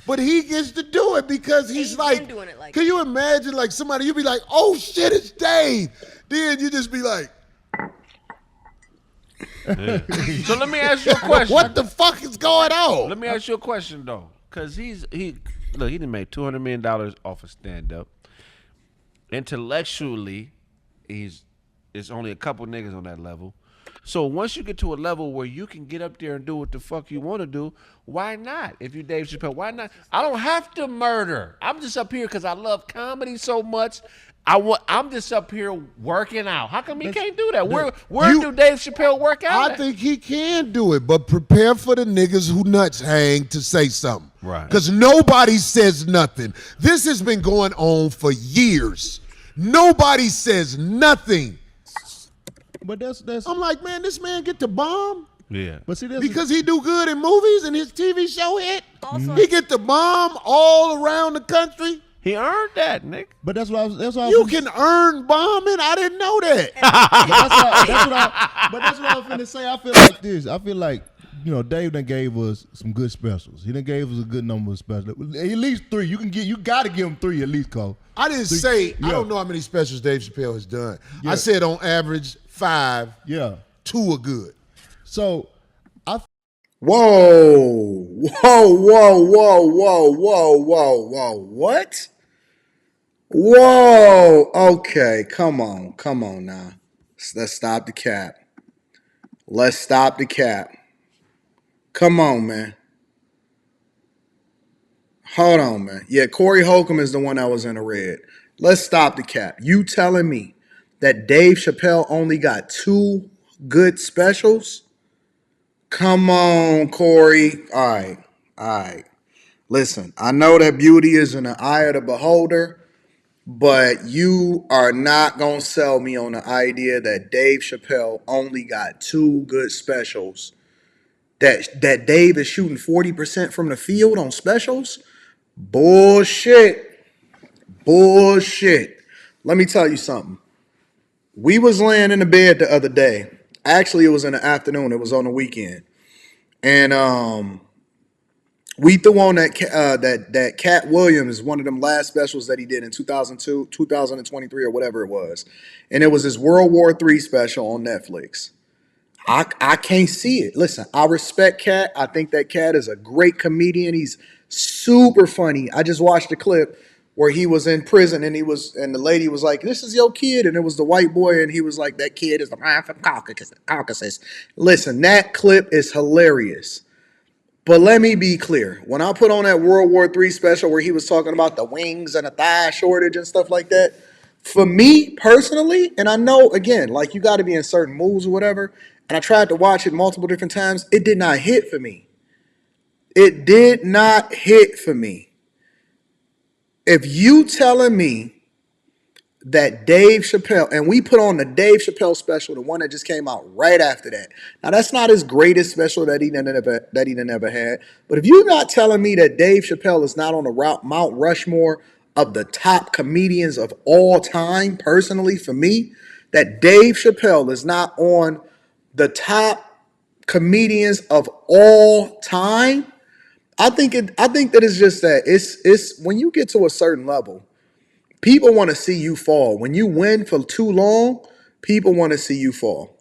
but he gets to do it because he's like, been doing it like can you imagine like somebody, you be like, oh shit, it's Dave. Then you just be like, So let me ask you a question. what the fuck is going on? Let me ask you a question though, because he didn't make $200 million off of stand up. Intellectually, it's only a couple niggas on that level. So once you get to a level where you can get up there and do what the fuck you want to do, why not? If you Dave Chappelle, why not? I don't have to murder. I'm just up here because I love comedy so much. I'm just up here working out. How come he can't do that? Where do Dave Chappelle work out? I think he can do it, but prepare for the niggas who nuts hang to say something. Right. Because nobody says nothing. This has been going on for years. Nobody says nothing. But that's. I'm like, man, this man get to bomb Yeah. But see, because he do good in movies and his TV show hit. Also, He get to bomb all around the country. He earned that, Nick. But that's what I was. That's what I You was, can earn bombing. I didn't know that. But that's what I was finna say. I feel like this. I feel like, Dave done gave us some good specials. He done gave us a good number of specials. At least 3. You got to give him 3 at least, Cole. I didn't say, I don't know how many specials Dave Chappelle has done. Yeah. I said on average 5. Yeah. 2 are good. So, Whoa. What? Whoa. Okay, come on now. Let's stop the cap. Come on, man. Hold on, man. Yeah, Cory Holcomb is the one that was in the red. Let's stop the cap. You telling me that Dave Chappelle only got 2 good specials? Come on, Cory. All right. Listen, I know that beauty is in the eye of the beholder, but you are not going to sell me on the idea that Dave Chappelle only got 2 good specials. That Dave is shooting 40% from the field on specials? Bullshit. Let me tell you something. We was laying in the bed the other day. Actually, it was in the afternoon. It was on the weekend. And we threw on that Katt Williams, one of them last specials that he did in 2002, 2023 or whatever it was. And it was his World War III special on Netflix. I can't see it. Listen, I respect Katt. I think that Katt is a great comedian. He's super funny. I just watched a clip where he was in prison and the lady was like, "This is your kid," and it was the white boy, and he was like, "That kid is the man from Caucasus." Listen, that clip is hilarious. But let me be clear. When I put on that World War III special where he was talking about the wings and a thigh shortage and stuff like that, for me personally, and I know, again, like you got to be in certain moods or whatever, and I tried to watch it multiple different times, it did not hit for me. It did not hit for me. If you telling me that Dave Chappelle, and we put on the Dave Chappelle special, the one that just came out right after that. Now that's not his greatest special that he never had. But if you're not telling me that Dave Chappelle is not on the Mount Rushmore of the top comedians of all time, personally for me, that Dave Chappelle is not on the top comedians of all time, I think that it's just that it's when you get to a certain level, people want to see you fall. When you win for too long, people want to see you fall.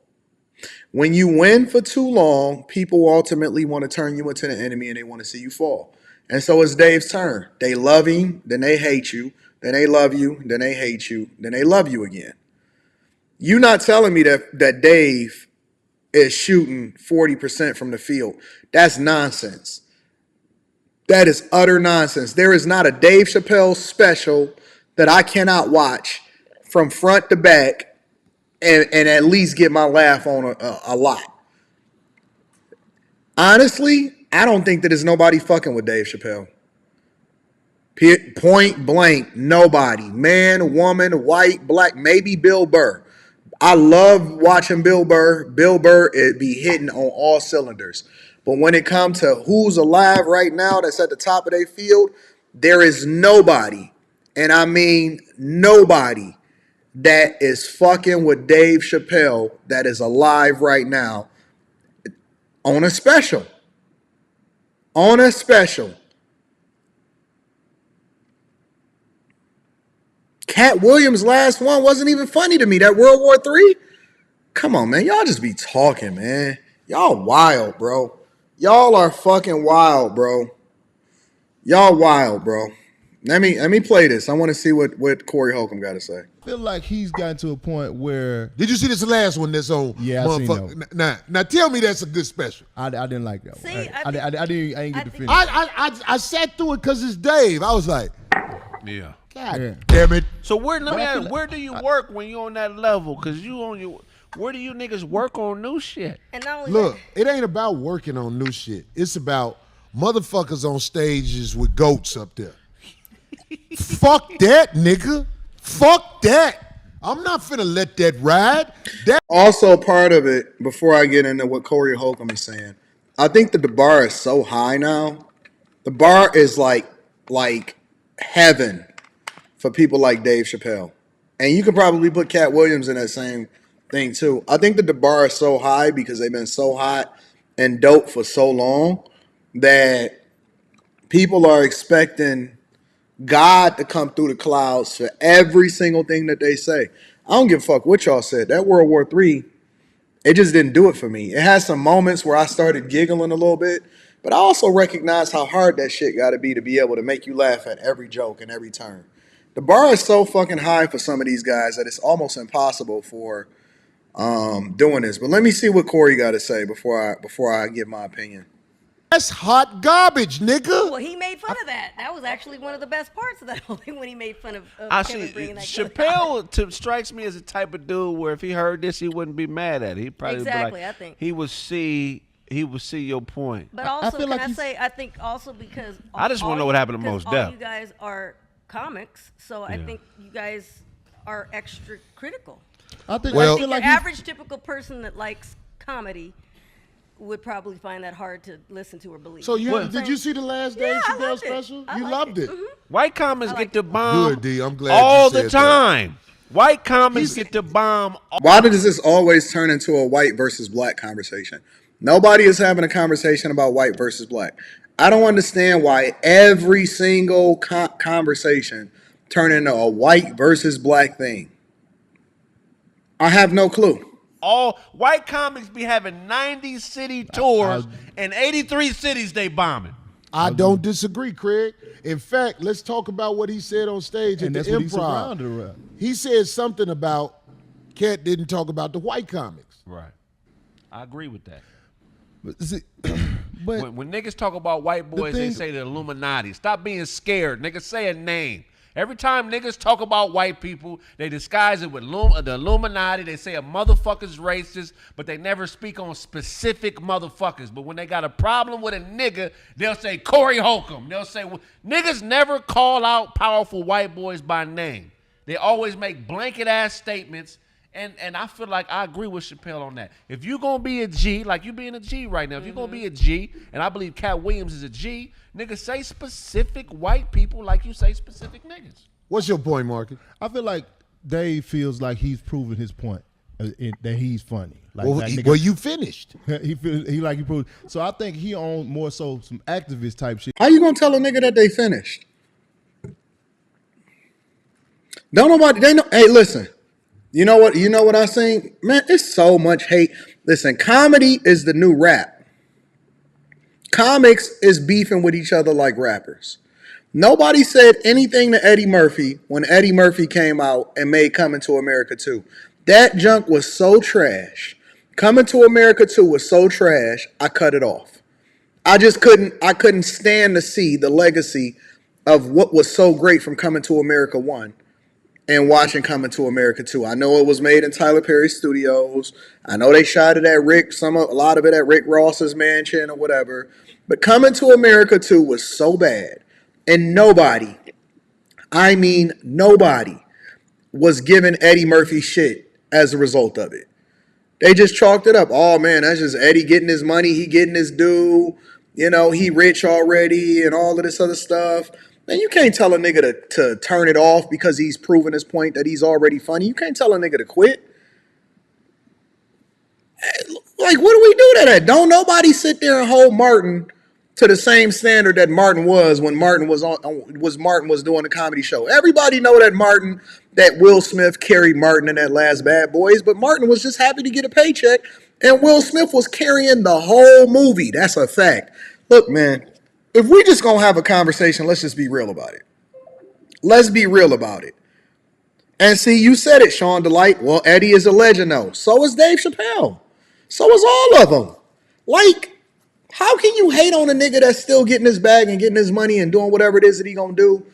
When you win for too long, people ultimately want to turn you into the enemy and they want to see you fall. And so it's Dave's turn. They love him, then they hate you, then they love you, then they hate you, then they love you again. You're not telling me that Dave is shooting 40% from the field. That's nonsense. That is utter nonsense. There is not a Dave Chappelle special that I cannot watch from front to back and at least get my laugh on a lot. Honestly, I don't think that there's nobody fucking with Dave Chappelle. Point blank, nobody. Man, woman, white, black, maybe Bill Burr. I love watching Bill Burr. Bill Burr, it be hitting on all cylinders. But when it comes to who's alive right now that's at the top of their field, there is nobody, and I mean nobody, that is fucking with Dave Chappelle that is alive right now on a special. On a special. Katt Williams' last one wasn't even funny to me. That World War III. Come on, man. Y'all just be talking, man. Y'all wild, bro. Y'all are fucking wild, bro. Y'all wild, bro. Let me play this. I want to see what Corey Holcomb got to say. I feel like he's gotten to a point where Did you see this last one that's on? Yeah, I seen that. Now tell me that's a good special. I didn't like that. See, one. I didn't get to finish. I sat through it because it's Dave. I was like, Yeah. God Yeah. damn it. So where do you work when you on that level? Cause where do you niggas work on new shit? And not only Look, it ain't about working on new shit. It's about motherfuckers on stages with goats up there. Fuck that, nigga. Fuck that. I'm not finna let that ride. That Also, part of it, before I get into what Corey Holcomb is saying, I think that the bar is so high now. The bar is like heaven for people like Dave Chappelle. And you could probably put Katt Williams in that same thing too. I think that the bar is so high because they've been so hot and dope for so long that people are expecting God to come through the clouds for every single thing that they say. I don't give a fuck what y'all said. That World War III, it just didn't do it for me. It has some moments where I started giggling a little bit, but I also recognize how hard that shit got to be able to make you laugh at every joke and every turn. The bar is so fucking high for some of these guys that it's almost impossible for doing this. But let me see what Corey got to say before I give my opinion. that's hot garbage, nigga. well, he made fun of that. That was actually one of the best parts of that whole thing when he made fun of I Kevin see. bringing that Chappelle strikes me as a type of dude where if he heard this, he wouldn't be mad at it. He'd probably Exactly, be like, I think. he would see your point. But also, feel like I think also because I just wanna know what happened to Mos all Def. you guys are comics, so I think you guys are extra critical. I think Well- I feel Your like average typical person that likes comedy would probably find that hard to listen to or believe. So What? did you see the last Dave Yeah, I Chappelle loved it. special? I You liked loved it. it. White comics I get like the it. bomb Good, D. I'm glad all you the said that. time. White comics get the bomb. Why does this always turn into a white versus black conversation? Nobody is having a conversation about white versus black. I don't understand why every single conversation turn into a white versus black thing. I have no clue. All white comics be having 90 city tours and 83 cities they bombing. I don't disagree, Craig. In fact, let's talk about what he said on stage at and the that's what he Improv. surrounded around. He said something about Katt didn't talk about the white comics. Right. I agree with that. But, see, but When niggas talk about white boys, they thing- say the Illuminati. Stop being scared. Niggas say a name. Every time niggas talk about white people, they disguise it with the Illuminati. They say a motherfucker's racist, but they never speak on specific motherfuckers. But when they got a problem with a nigga, they'll say Corey Holcomb. They'll say, niggas never call out powerful white boys by name. They always make blanket ass statements. And I feel like I agree with Chappelle on that. If you're going to be a G, like you being a G right now, if you're going to be a G, and I believe Katt Williams is a G, nigga, say specific white people like you say specific niggas. What's your point, Marcus? I feel like Dave feels like he's proven his point that he's funny. Like, Well, that nigga- well, you finished. he proved. So I think he on more so some activist type shit. How you gonna tell a nigga that they finished? Don't nobody they know. Hey, listen. You know what? You know what I seen? Man, it's so much hate. Listen, comedy is the new rap. Comics is beefing with each other like rappers. Nobody said anything to Eddie Murphy when Eddie Murphy came out and made Coming to America 2. That junk was so trash. Coming to America 2 was so trash, I cut it off. I couldn't stand to see the legacy of what was so great from Coming to America 1 and watching Coming to America 2. I know it was made in Tyler Perry Studios. I know they shot it at a lot of it at Rick Ross's mansion or whatever. But Coming to America 2 was so bad. And nobody, I mean nobody, was giving Eddie Murphy shit as a result of it. They just chalked it up. Oh man, that's just Eddie getting his money. He getting his due. You know, he rich already and all of this other stuff. Man, you can't tell a nigga to turn it off because he's proven his point that he's already funny. You can't tell a nigga to quit. Like, what do we do to that? Don't nobody sit there and hold Martin to the same standard that Martin was when Martin was doing the comedy show. Everybody know that Will Smith carried Martin in that last Bad Boys, but Martin was just happy to get a paycheck, and Will Smith was carrying the whole movie. That's a fact. Look, man, if we just gonna have a conversation, let's just be real about it. Let's be real about it. And see, you said it, Sean Delight. Well, Eddie is a legend, though. So is Dave Chappelle. So is all of them. Like, how can you hate on a nigga that's still getting his bag and getting his money and doing whatever it is that he gonna do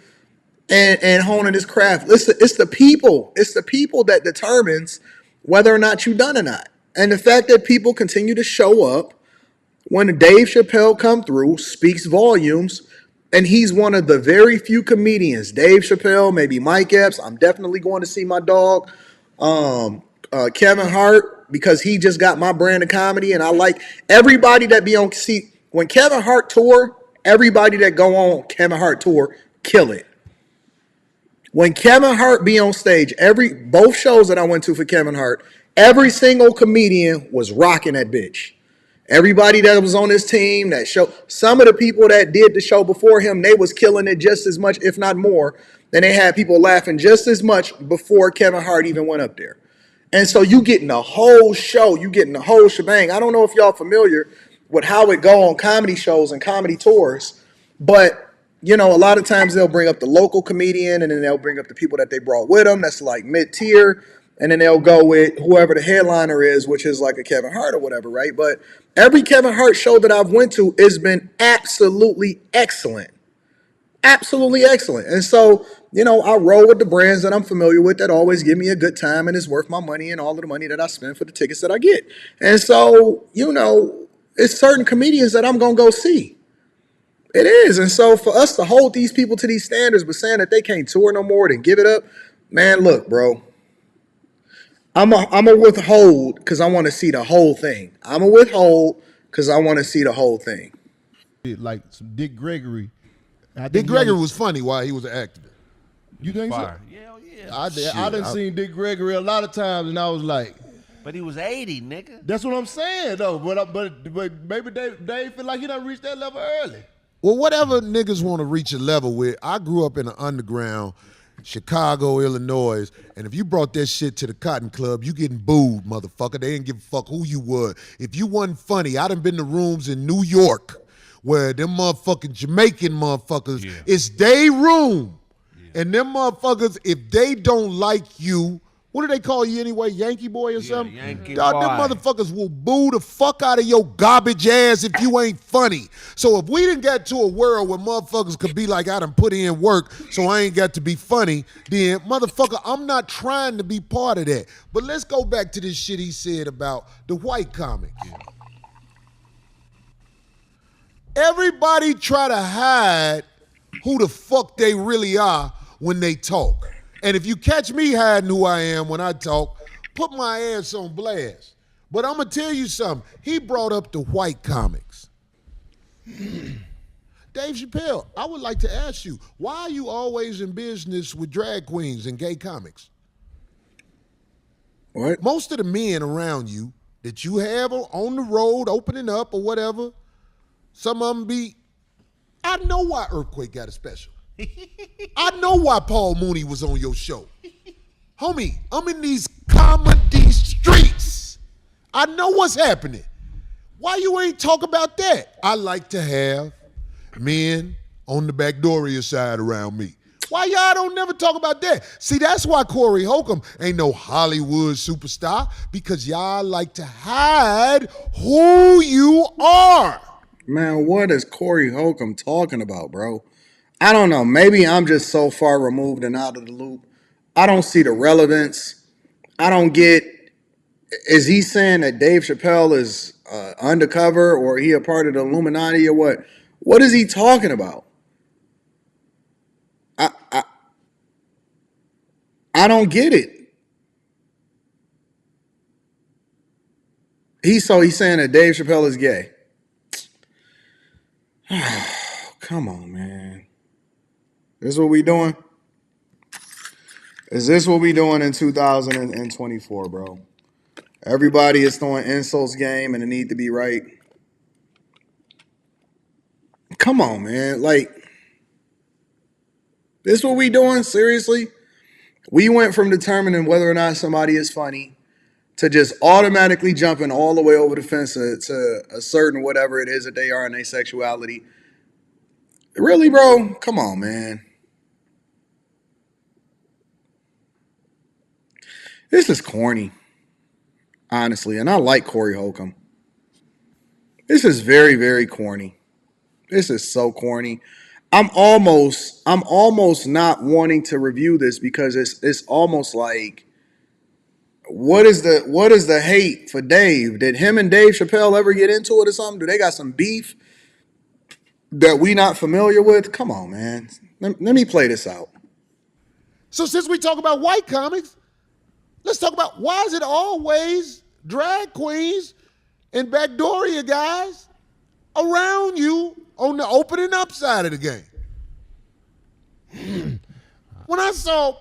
and honing his craft? It's the people. It's the people that determines whether or not you done or not. And the fact that people continue to show up when Dave Chappelle come through speaks volumes. And he's one of the very few comedians, Dave Chappelle, maybe Mike Epps. I'm definitely going to see my dog, Kevin Hart, because he just got my brand of comedy. And I like everybody that be on. See, when Kevin Hart tour, everybody that go on Kevin Hart tour, kill it. When Kevin Hart be on stage, both shows that I went to for Kevin Hart, every single comedian was rocking that bitch. Everybody that was on his team, that show, some of the people that did the show before him, they was killing it just as much, if not more, than they had people laughing just as much before Kevin Hart even went up there. And so you getting the whole show, you getting the whole shebang. I don't know if y'all familiar with how it go on comedy shows and comedy tours, but you know, a lot of times they'll bring up the local comedian and then they'll bring up the people that they brought with them. That's like mid-tier. And then they'll go with whoever the headliner is, which is like a Kevin Hart or whatever, right? But every Kevin Hart show that I've went to has been absolutely excellent. Absolutely excellent. And so, you know, I roll with the brands that I'm familiar with that always give me a good time and is worth my money and all of the money that I spend for the tickets that I get. And so, you know, it's certain comedians that I'm going to go see. It is. And so for us to hold these people to these standards, but saying that they can't tour no more, then give it up, man, look, bro. I'm a withhold because I want to see the whole thing. I'm a withhold because I want to see the whole thing. Like some Dick Gregory. Dick Gregory was funny while he was an actor. You think Fire. so? Yeah, yeah. I done seen Dick Gregory a lot of times, and I was like, But he was 80, nigga. that's what I'm saying though. But maybe Dave feel like he done reached that level early. Well, whatever niggas want to reach a level with, I grew up in the underground, Chicago, Illinois, and if you brought that shit to the Cotton Club, you getting booed, motherfucker. They didn't give a fuck who you were. If you wasn't funny, I done been to rooms in New York where them motherfucking Jamaican motherfuckers, it's they room. Yeah. And them motherfuckers, if they don't like you, what do they call you anyway? Yankee boy or something? Yankee Dog, boy. them motherfuckers will boo the fuck out of your garbage ass if you ain't funny. So if we didn't get to a world where motherfuckers could be like, I done put in work, so I ain't got to be funny, then motherfucker, I'm not trying to be part of that. But let's go back to this shit he said about the white comic. Yeah. Everybody try to hide who the fuck they really are when they talk. And if you catch me hiding who I am when I talk, put my ass on blast. But I'm going to tell you something. He brought up the white comics. Dave Chappelle, I would like to ask you, why are you always in business with drag queens and gay comics? What? Most of the men around you that you have on the road opening up or whatever, some of them be, I know why Earthquake got a special. I know why Paul Mooney was on your show. Homie, I'm in these comedy streets. I know what's happening. Why you ain't talk about that? I like to have men on the backdooria side around me. Why y'all don't never talk about that? See, that's why Cory Holcomb ain't no Hollywood superstar, because y'all like to hide who you are. Man, what is Cory Holcomb talking about, bro? I don't know. Maybe I'm just so far removed and out of the loop. I don't see the relevance. I don't get, is he saying that Dave Chappelle is undercover or he a part of the Illuminati or what? What is he talking about? I don't get it. He's saying that Dave Chappelle is gay. Come on, man. This what we doing? Is this what we doing in 2024, bro? Everybody is throwing insults game and it need to be right. come on, man. Like, this what we doing? Seriously? We went from determining whether or not somebody is funny to just automatically jumping all the way over the fence to a certain whatever it is that they are in their sexuality. Really, bro? Come on, man. This is corny, honestly, and I like Cory Holcomb. This is very, very corny. This is so corny. I'm almost not wanting to review this because it's almost like what is the hate for Dave? Did him and Dave Chappelle ever get into it or something? Do they got some beef that we not familiar with? Come on, man. Let me play this out. So since we talk about white comics, let's talk about why is it always drag queens and backdooria guys around you on the opening up side of the game? When I saw,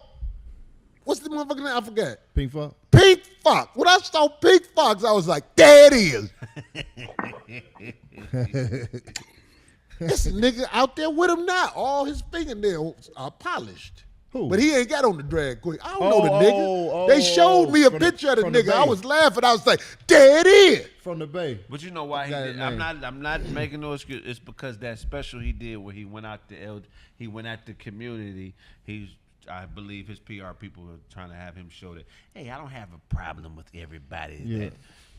what's the motherfucker name? I forget. Pink Fox. Pink Fox. When I saw Pink Fox, I was like, there it is. This nigga out there with him now. All his fingernails are polished. Who? But he ain't got on the drag queen. I don't know the nigga. They showed me a picture of the nigga. I was laughing. I was like, there it is. From the Bay. But you know why he did? I'm not making no excuse. It's because that special he did where he went out to he went at the community. I believe his PR people were trying to have him show that, hey, I don't have a problem with everybody that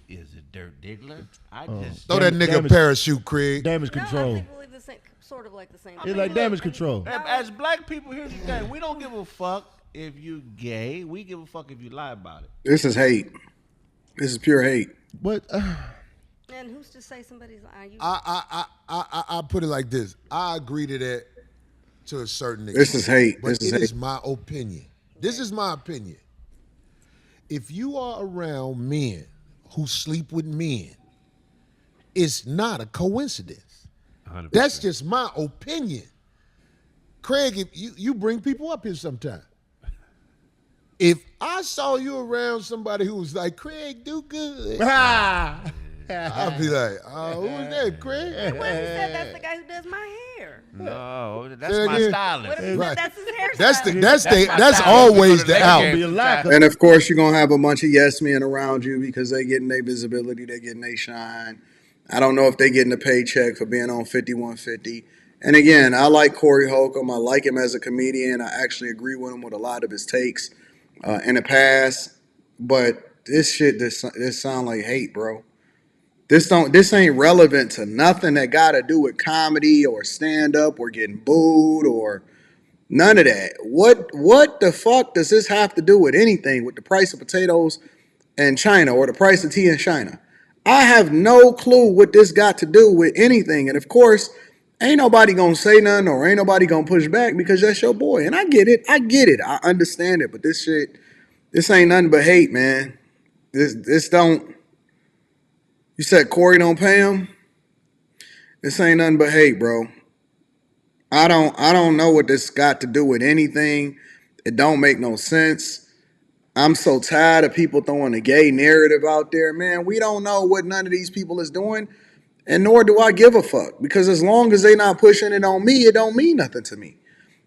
is a dirt diggler. I just throw that nigga a parachute, Craig. Damage control. I believe the same, sort of like the same. It's like damage control. As black people, here's the thing: we don't give a fuck if you gay. We give a fuck if you lie about it. This is hate. This is pure hate. But And who's to say somebody's lying? I put it like this. I agree to that to a certain extent. This is hate. But This is it is hate. my opinion. This is my opinion. If you are around men who sleep with men, it's not a coincidence. 100%. That's just my opinion. Craig, if you bring people up here sometime. If I saw you around somebody who was like, Craig, do good, I'd be like, who was that, Craig? Well, he said that's the guy who does my hair. No, that's Say my again. stylist. What if he Right. said that's his hairstyle? That's always the out. be a lie. And of course, you're gonna have a bunch of yes men around you because they getting their visibility, they getting their shine. I don't know if they getting a paycheck for being on 5150. And again, I like Cory Holcomb. I like him as a comedian. I actually agree with him with a lot of his takes in the past. But this sound like hate, bro. This ain't relevant to nothing that got to do with comedy or stand up or getting booed or none of that. What the fuck does this have to do with anything with the price of potatoes in China or the price of tea in China? I have no clue what this got to do with anything. And of course, ain't nobody gonna say nothing or ain't nobody gonna push back because that's your boy. And I get it. I understand it. But this ain't nothing but hate, man. This don't. You said Cory don't pay him? This ain't nothing but hate, bro. I don't know what this got to do with anything. It don't make no sense. I'm so tired of people throwing the gay narrative out there. Man, we don't know what none of these people is doing, and nor do I give a fuck. Because as long as they not pushing it on me, it don't mean nothing to me.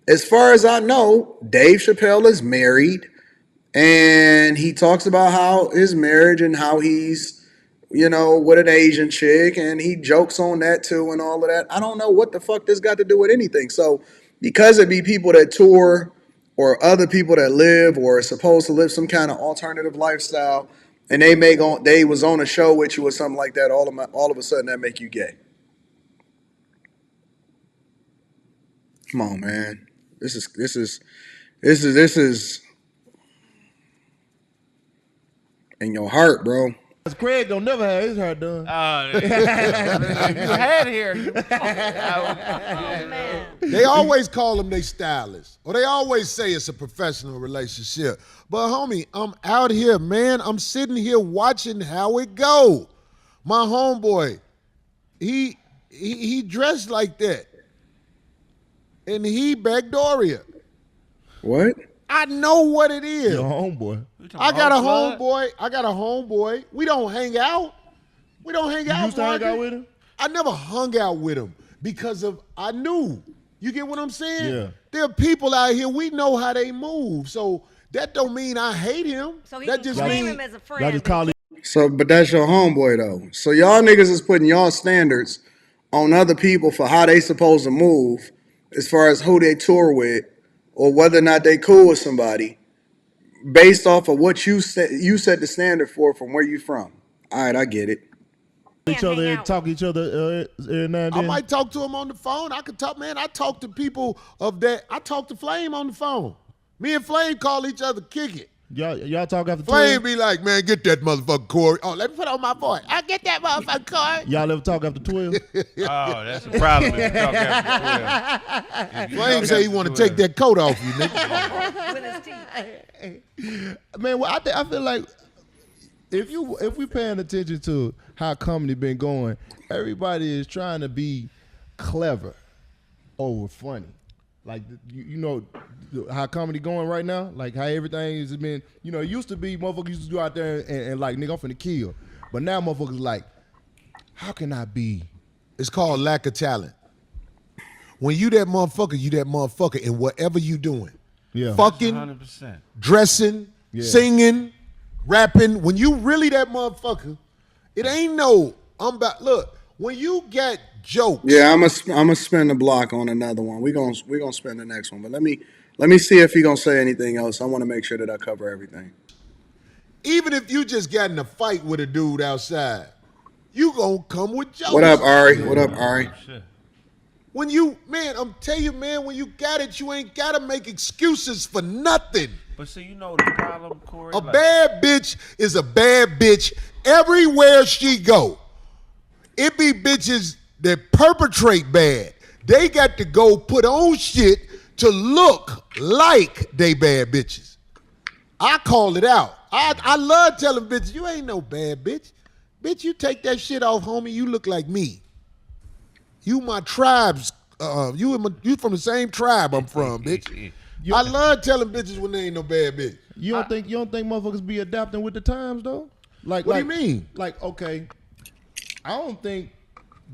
As far as I know, Dave Chappelle is married, and he talks about how his marriage and how he's, with an Asian chick, and he jokes on that too and all of that. I don't know what the fuck this got to do with anything. So because it be people that tour or other people that live or are supposed to live some kind of alternative lifestyle, and they was on a show with you or something like that, all of a sudden that make you gay. Come on, man. This is in your heart, bro. Craig don't never have his hair done. If you had here, Oh, man. They always call them they stylists, or they always say it's a professional relationship. But homie, I'm out here, man. I'm sitting here watching how it go. My homeboy, he dressed like that, and he backdooria. What? I know what it is. Your homeboy. I got a homeboy. We don't hang out. You used to hang out with him? I never hung out with him. because of I knew. You get what I'm saying? Yeah. There are people out here, we know how they move. So that don't mean I hate him. So he that can just claim mean him as a friend. Y'all just call it. So, but that's your homeboy though. So y'all niggas is putting y'all standards on other people for how they supposed to move, as far as who they tour with, or whether or not they cool with somebody, based off of what you set. You set the standard for from where you from. All right, I get it. Each other and talk each other every now and I then. might talk to him on the phone. I could talk, man. I talk to people of that. I talk to Flame on the phone. Me and Flame call each other, kick it. Y'all talk after Flame 12? be like, man, get that motherfucker Cory. Oh, let me put on my voice. I get that motherfucker Cory. Y'all ever talk after 12? Oh, that's a problem if you talk after 12. Flame say he want to take that coat off you, nigga. With his teeth. Man, well, I feel like if we paying attention to how comedy been going, everybody is trying to be clever over funny. Like you know how comedy going right now, like how everything has been. You know, it used to be motherfuckers used to go out there and like nigga I'm finna kill, but now motherfuckers like, how can I be? It's called lack of talent. When you that motherfucker in whatever you doing. Yeah. Fucking, 100%. dressing, singing, rapping. When you really that motherfucker, it ain't no, I'm about, look, when you get jokes. Yeah, I'm gonna spin the block on another one. We gonna spin the next one, but let me see if he gonna say anything else. I want to make sure that I cover everything. Even if you just got in a fight with a dude outside, you gonna come with jokes. What up, Ari? What up, Ari? When you, man, I'm telling you, man, when you got it, you ain't gotta make excuses for nothing. But see, you know the problem, Cory? A bad bitch is a bad bitch everywhere she go. It be bitches that perpetrate bad. They got to go put on shit to look like they bad bitches. I call it out. I love telling bitches, you ain't no bad bitch. Bitch, you take that shit off, homie, you look like me. You my tribes, you from the same tribe I'm from, bitch. I love telling bitches when they ain't no bad bitch. You don't think motherfuckers be adapting with the times though? Like What do you mean? Like, okay, I don't think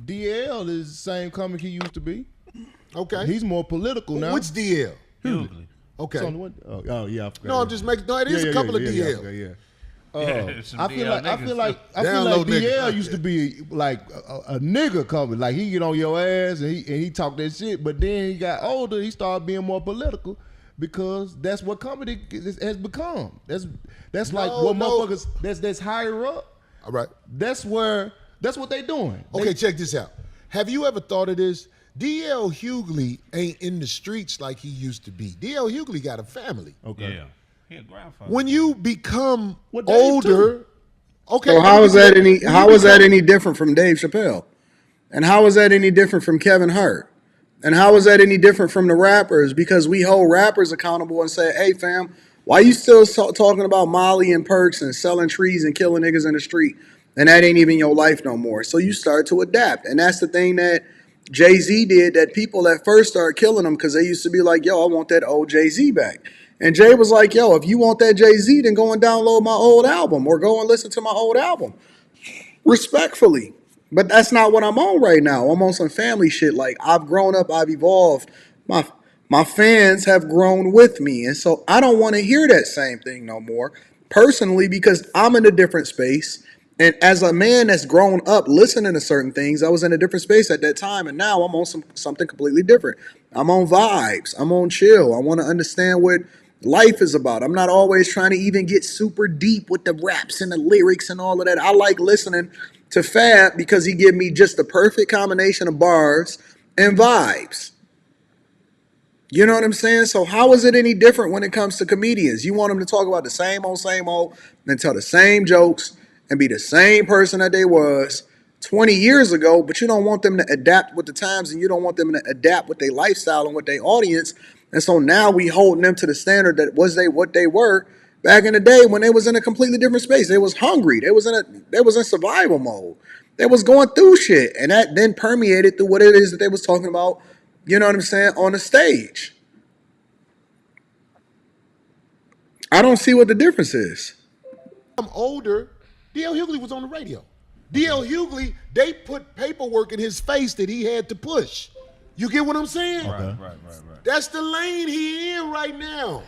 DL is the same comic he used to be. Okay. He's more political now. Which DL? Hughley. Okay. It's on the one- oh yeah, I forgot. No, I'm just making, no, it is a couple of DL. Yeah. Some I feel DL like niggas. Download DL niggas. used to be like a nigga coming. Like he get on your ass and he talk that shit. But then he got older, he started being more political because that's what comedy has become. That's like what motherfuckers that's higher up. All right. That's what they doing. Okay, check this out. Have you ever thought of this? D.L. Hughley ain't in the streets like he used to be. D.L. Hughley got a family. Okay. Yeah. He a grandfather. When you become Well, Dave older, okay. So how is that any different from Dave Chappelle? And how is that any different from Kevin Hart? And how is that any different from the rappers? Because we hold rappers accountable and say, hey fam, why you still talking about Molly and perks and selling trees and killing niggas in the street? And that ain't even your life no more. So you start to adapt. And that's the thing that Jay-Z did, that people at first started killing him because they used to be like, yo, I want that old Jay-Z back. And Jay was like, yo, if you want that Jay-Z, then go and download my old album or go and listen to my old album. Respectfully. But that's not what I'm on right now. I'm on some family shit. Like, I've grown up, I've evolved. My fans have grown with me. And so I don't want to hear that same thing no more, personally, because I'm in a different space. And as a man that's grown up listening to certain things, I was in a different space at that time. And now I'm on something completely different. I'm on vibes. I'm on chill. I want to understand what life is about. I'm not always trying to even get super deep with the raps and the lyrics and all of that. I like listening to Fab because he give me just the perfect combination of bars and vibes. You know what I'm saying? So how is it any different when it comes to comedians? You want them to talk about the same old, and tell the same jokes and be the same person that they was 20 years ago, but you don't want them to adapt with the times and you don't want them to adapt with their lifestyle and with their audience. And so now we holding them to the standard that was what they were back in the day when they was in a completely different space. They was hungry. They was in survival mode. They was going through shit. And that then permeated through what it is that they was talking about, you know what I'm saying, on the stage. I don't see what the difference is. I'm older. D.L. Hughley was on the radio. D.L. Hughley, they put paperwork in his face that he had to push. You get what I'm saying? Right. That's the lane he in right now.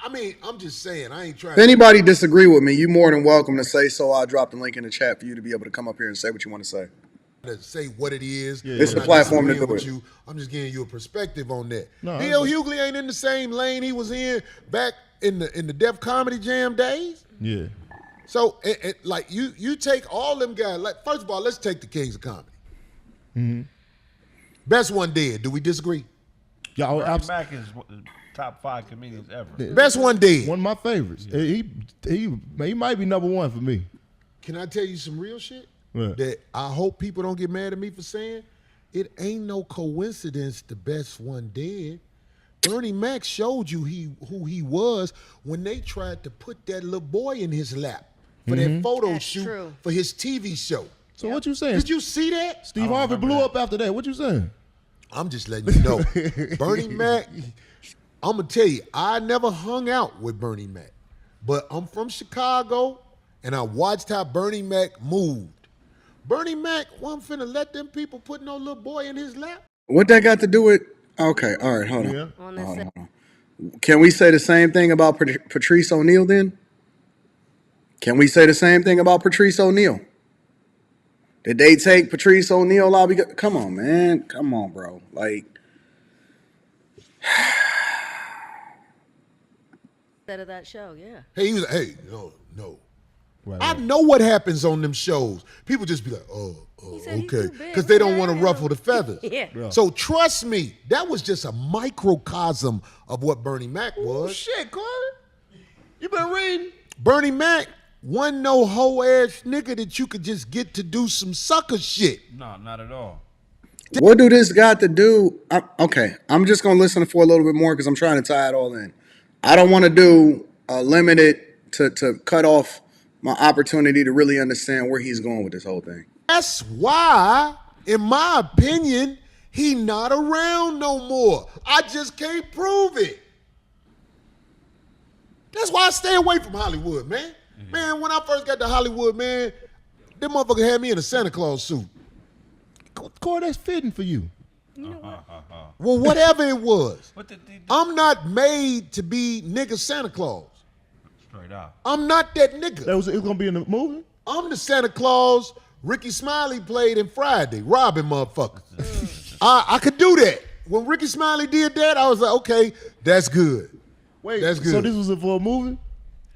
I mean, I'm just saying, I ain't trying If anybody disagree with me, you're more than welcome to say so. I'll drop the link in the chat for you to be able to come up here and say what you want to say. to say what it is. It's I'm the not platform to disagreeing do with it. you. I'm just giving you a perspective on that. No, D.L. Hughley ain't in the same lane he was in back in the Def Comedy Jam days. Yeah. So, like, you take all them guys. Like, first of all, let's take the Kings of Comedy. Mm-hmm. Best one dead. Do we disagree? Y'all, Bernie Mac is the top 5 comedians ever. Best one dead. one of my favorites. He might be number one for me. Can I tell you some real shit? What? That I hope people don't get mad at me for saying. It ain't no coincidence the best one dead. Bernie Mac showed you who he was when they tried to put that little boy in his lap for that photo That's shoot true. for his TV show. So what you saying? Did you see that? Steve Harvey blew up after that. What you saying? I'm just letting you know. Bernie Mac, I'm going to tell you, I never hung out with Bernie Mac. But I'm from Chicago, and I watched how Bernie Mac moved. Bernie Mac wasn't finna let them people put no little boy in his lap. What that got to do with? Okay, all right, hold on. Yeah. On this side. Can we say the same thing about Patrice O'Neal then? Can we say the same thing about Patrice O'Neal? Did they take Patrice O'Neal out? Come on, man. Come on, bro. Like, Instead of that show, yeah. Hey, he was hey, no. Right, I know what happens on them shows. People just be like, He said he's okay. too big. Because they don't What want to the hell? ruffle the feathers. Yeah. So trust me, that was just a microcosm of what Bernie Mac was. Oh shit, Cory. You been reading? Bernie Mac wasn't no hoe-ass nigga that you could just get to do some sucker shit. No, not at all. what do this got to do? Okay, I'm just going to listen for a little bit more because I'm trying to tie it all in. I don't want to do a limited to cut off my opportunity to really understand where he's going with this whole thing. That's why, in my opinion, he not around no more. I just can't prove it. That's why I stay away from Hollywood, man. Man, when I first got to Hollywood, man, them motherfucker had me in a Santa Claus suit. Cory, that's fitting for you. You know what? Well, whatever it was. What did they do? I'm not made to be nigga Santa Claus. Straight up. I'm not that nigga. It was gonna be in the movie. I'm the Santa Claus Ricky Smiley played in Friday, robbing motherfuckers. I could do that. When Ricky Smiley did that, I was like, okay, that's good. Wait, That's good. So this was for a movie?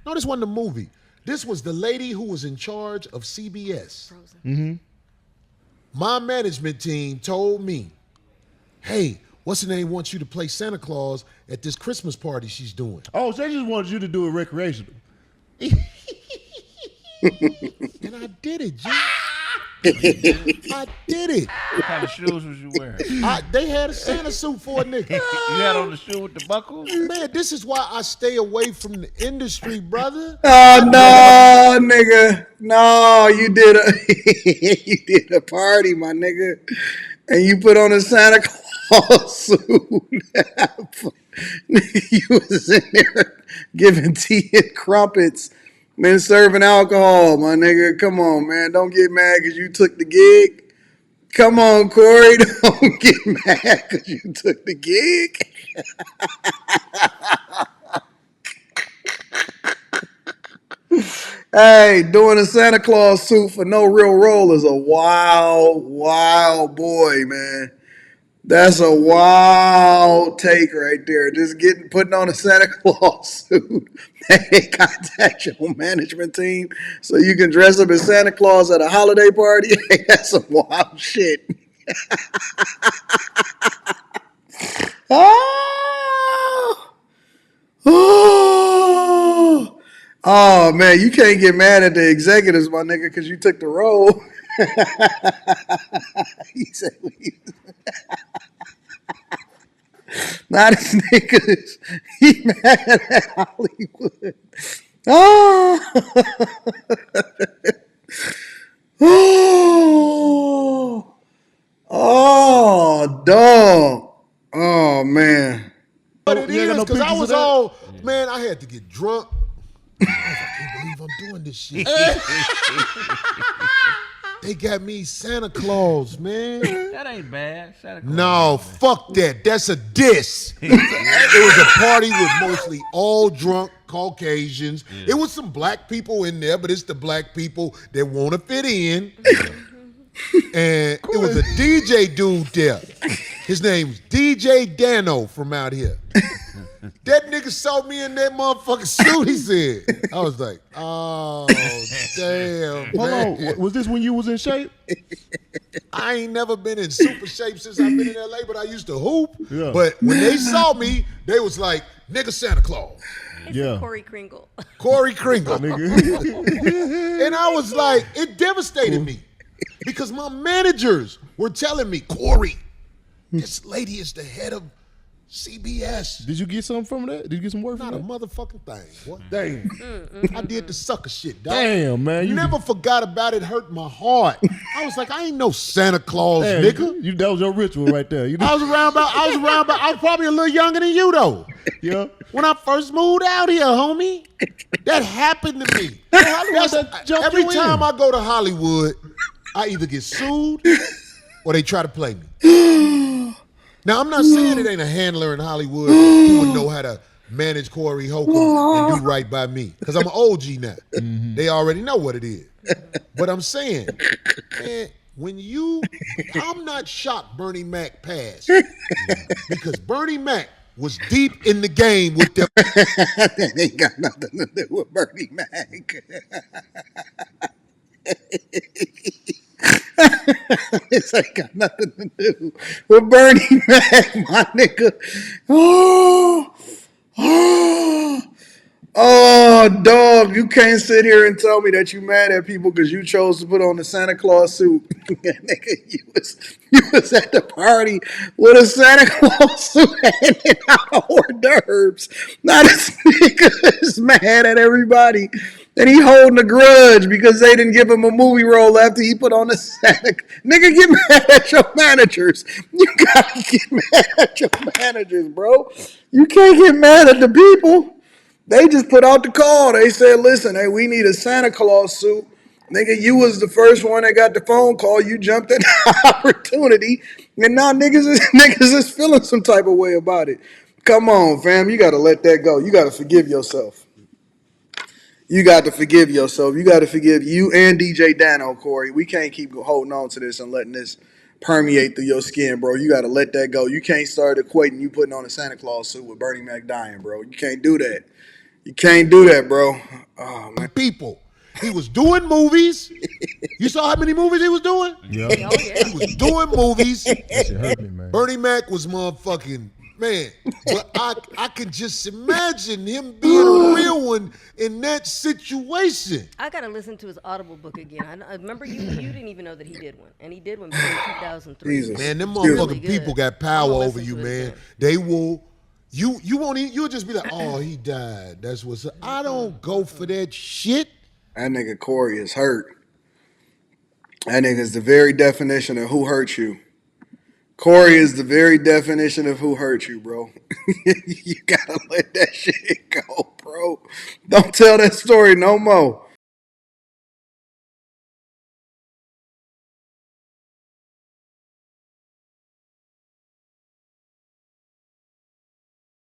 No, this wasn't a movie. This was the lady who was in charge of CBS. My management team told me, hey, what's her name wants you to play Santa Claus at this Christmas party she's doing. Oh, so they just wanted you to do it recreational. And I did it, G. I did it. What kind of shoes was you wearing? They had a Santa suit for a nigga. You had on the shoe with the buckles? Man, this is why I stay away from the industry, brother. Oh no, nigga! No, you did you did a party, my nigga, and you put on a Santa Claus suit. You was in there giving tea and crumpets, man, serving alcohol, my nigga. Come on, man, don't get mad because you took the gig. Come on, Cory, don't get mad because you took the gig. Hey, doing a Santa Claus suit for no real role is a wild boy, man. That's a wild take right there. Just putting on a Santa Claus suit. They contact your management team so you can dress up as Santa Claus at a holiday party. Hey, that's some wild shit. Oh! Oh! Oh man, you can't get mad at the executives, my nigga, because you took the role. He said, "Not this niggas. He mad at Hollywood." Oh, oh, dog. Oh man. But it You ain't is got no because I pictures was of that? all, man, I had to get drunk. I can't believe I'm doing this shit. They got me Santa Claus, man. That ain't bad. Santa Claus No, fuck that. That's a diss. It was a party with mostly all drunk Caucasians. It was some black people in there, but it's the black people that want to fit in. And it was a DJ dude there. His name's DJ Dano from out here. That nigga saw me in that motherfucking suit, he said. I was like, oh, damn. Hold man. on. Was this when you was in shape? I ain't never been in super shape since I've been in LA, but I used to hoop. Yeah. But when they saw me, they was like, nigga Santa Claus. Yeah. Cory Kringle. Cory Kringle. Nigga. And I was like, it devastated me. Because my managers were telling me, Cory, this lady is the head of CBS. Did you get something from that? Did you get some work Not a from that? motherfucking thing. What? Damn. I did the sucker shit, dog. Damn, man. You Never forgot about it. Hurt my heart. I was like, I ain't no Santa Claus, Damn, nigga. that was your ritual right there. You I was probably a little younger than you though. yeah. When I first moved out here, homie, that happened to me. Every time I go to Hollywood, I either get sued or they try to play me. Now, I'm not saying it ain't a handler in Hollywood who would know how to manage Cory Holcomb and do right by me. Because I'm an OG now. Mm-hmm. They already know what it is. But I'm saying, man, I'm not shocked Bernie Mac passed. Because Bernie Mac was deep in the game with them. That ain't got nothing to do with Bernie Mac. This ain't got nothing to do with Bernie Mac, my nigga. Oh, dog, you can't sit here and tell me that you mad at people because you chose to put on the Santa Claus suit. Nigga, you was at the party with a Santa Claus suit handing out hors d'oeuvres. Now this nigga is mad at everybody. And he holding a grudge because they didn't give him a movie role after he put on the Santa. Nigga, get mad at your managers. You gotta get mad at your managers, bro. You can't get mad at the people. They just put out the call. They said, listen, hey, we need a Santa Claus suit. Nigga, you was the first one that got the phone call. You jumped at the opportunity. And now niggas is feeling some type of way about it. Come on, fam. You gotta let that go. You gotta forgive yourself. You got to forgive yourself. You got to forgive you and DJ Dano, Cory. We can't keep holding on to this and letting this permeate through your skin, bro. You got to let that go. You can't start equating you putting on a Santa Claus suit with Bernie Mac dying, bro. You can't do that. You can't do that, bro. Oh, man. People. He was doing movies. You saw how many movies he was doing? Yeah. Oh, yeah. He was doing movies. That shit hurt me, man. Bernie Mac was motherfucking, man. But I can just imagine him being a real one in that situation. I gotta listen to his Audible book again. I remember you didn't even know that he did one, and he did one back in 2003. Jesus. Man, them Really motherfucking good. people got power I'ma over listen you, to it man. again. They will. You won't even. You'll just be like, oh, he died. That's what's up. I don't go for that shit. That nigga Cory is hurt. That nigga is the very definition of who hurt you. Cory is the very definition of who hurt you, bro. You gotta let that shit go, bro. Don't tell that story no more.